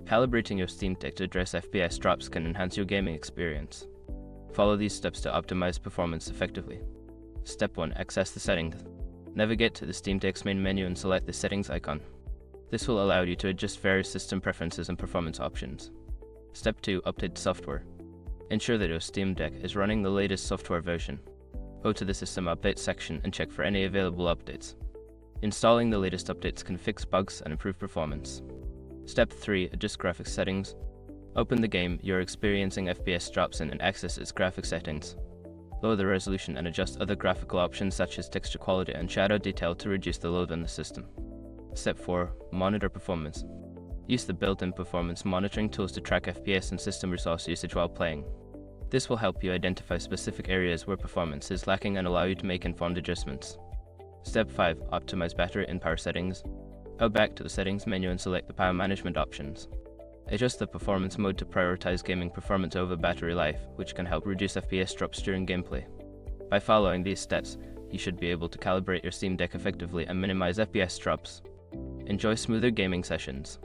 Calibrating your Steam Deck to address FPS drops can enhance your gaming experience. Follow these steps to optimize performance effectively. Step 1. Access the settings. Navigate to the Steam Deck's main menu and select the settings icon. This will allow you to adjust various system preferences and performance options. Step 2. Update software. Ensure that your Steam Deck is running the latest software version. Go to the System Updates section and check for any available updates. Installing the latest updates can fix bugs and improve performance. Step 3. Adjust graphics settings. Open the game you're experiencing FPS drops in and access its graphics settings. Lower the resolution and adjust other graphical options such as texture quality and shadow detail to reduce the load on the system. Step 4. Monitor performance. Use the built-in performance monitoring tools to track FPS and system resource usage while playing. This will help you identify specific areas where performance is lacking and allow you to make informed adjustments. Step 5. Optimize battery and power settings. Go back to the settings menu and select the power management options. Adjust the performance mode to prioritize gaming performance over battery life, which can help reduce FPS drops during gameplay. By following these steps, you should be able to calibrate your Steam Deck effectively and minimize FPS drops. Enjoy smoother gaming sessions.